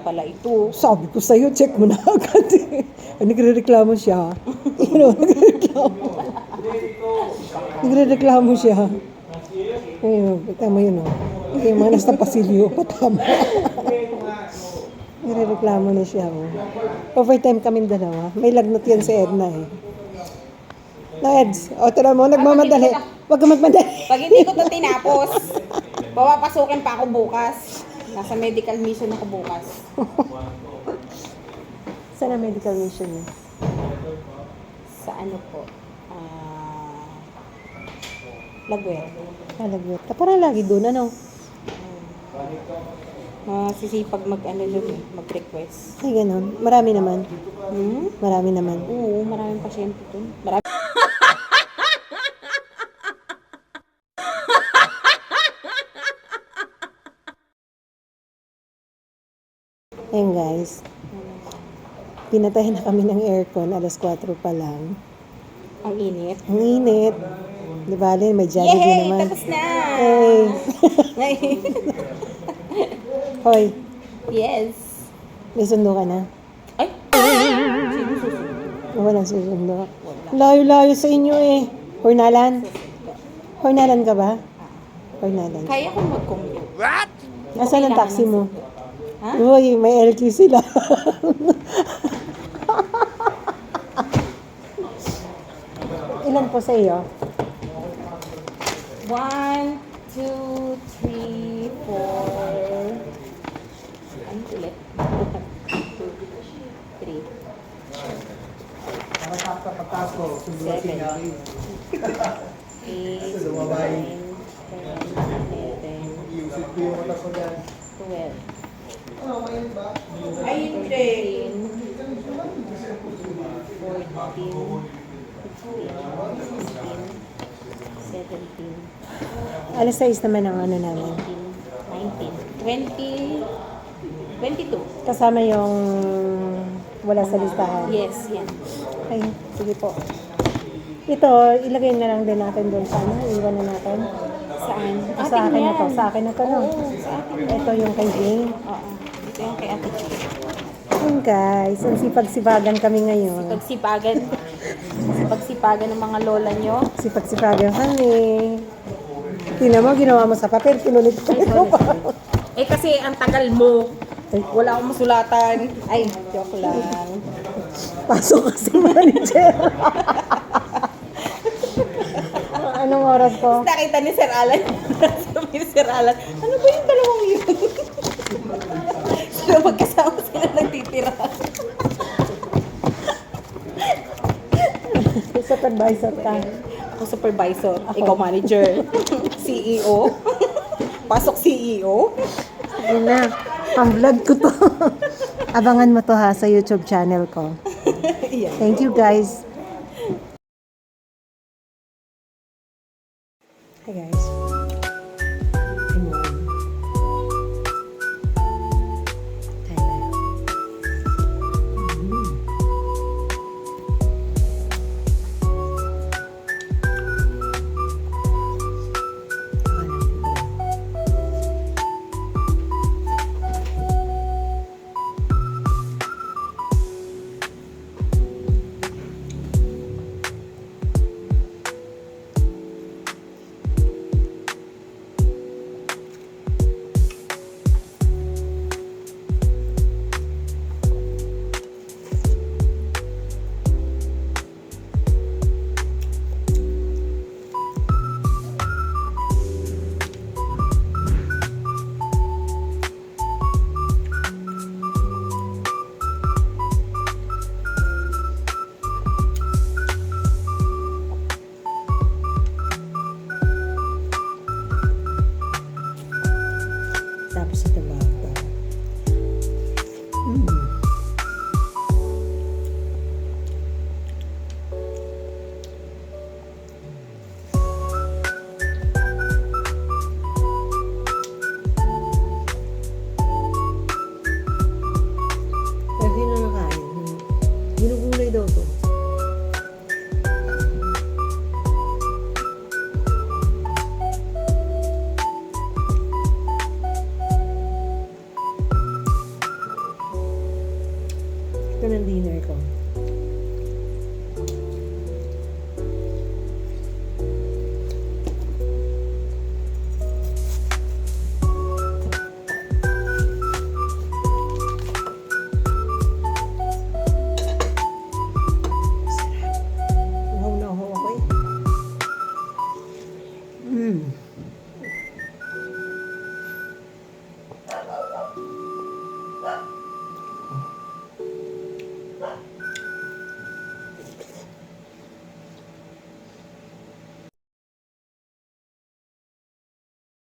pala ito. Sabi ko sa'yo, check mo na agad eh. Ay, nagre-reklamo siya. Nagre-reklamo. Nagre-reklamo siya. Ayun, tama yun o. Yung mga nasa pasilyo, patama. Nagre-reklamo na siya o. Overtime kaming dalawa. May lagnat yan si Edna eh. Na Eds, o tala mo, nagmamadali. Huwag ka magmadali. Pag hindi ko ito tinapos, papapasukin pa ako bukas. Nasa medical mission ako bukas. Saan ang medical mission niya? Sa ano po? Lagwer. Kalagwet. Parang lagi doon, ano? Masisipag mag-request. Ay, ganun. Marami naman. Hmm? Marami naman. Oo, maraming pasyente dun. Marami. Ayun guys. Pinatay na kami ng aircon. Alas 4 pa lang. Ang init. Ang init. Di ba, Lynn? May Jollibee Yay! naman. Tapos na! Hey! Hoy, Yes! may sundo ka na? Ay! Sino susunod? Walang susundo. Layo-layo sa inyo eh. Hornalan? Hornalan ka ba? Hornalan. Kaya kong mag-commute. What? Asan ang taxi mo? Ha? Uy, may LQ sila. Ilan po sa iyo? 1, 2, 3, 4. Ano ulit? 2, 3. Seven. 8, 9, 10, 11, 12. Ayun, 13, 14, 15, 16, 17, Alas 6 naman ang ano namin. 19, 20, 22. Kasama yung wala sa listahan. Yes, yan. Ay, sige po. Ito, ilagay na lang din natin doon sa ano. Iwan na natin. Saan? Sa akin na to. Sa akin na to, no? Oo, sa akin. Ito yung kay Jane. Oo. Ito yung kay Ate Chi. Yun guys, ang sipag-sipagan kami ngayon. Pagsipagan ng mga lola nyo. Sipag-sipagan kami. Tingnan mo, ginawa mo sa papel, pinulit-ulit mo pa. Eh kasi ang tagal mo. Wala akong masulatan. Ay, joke lang. Pasok kasi manager. Anong oras po? Nakita ni Sir Alan. Sabi ni Sir Alan, ano ba yung dalawang yun? Sila magkasama sila nagtitira. Supervisor ka. Ako supervisor, ikaw manager, CEO. Pasok CEO. Yun na. Ang vlog ko to. Abangan mo to ha sa YouTube channel ko. Yeah. Thank you guys. Hi guys. Good morning. Tayo tayo. Tapos ito ba? Pero sino nakain? Ginugulay daw to. ko ng dinner ko.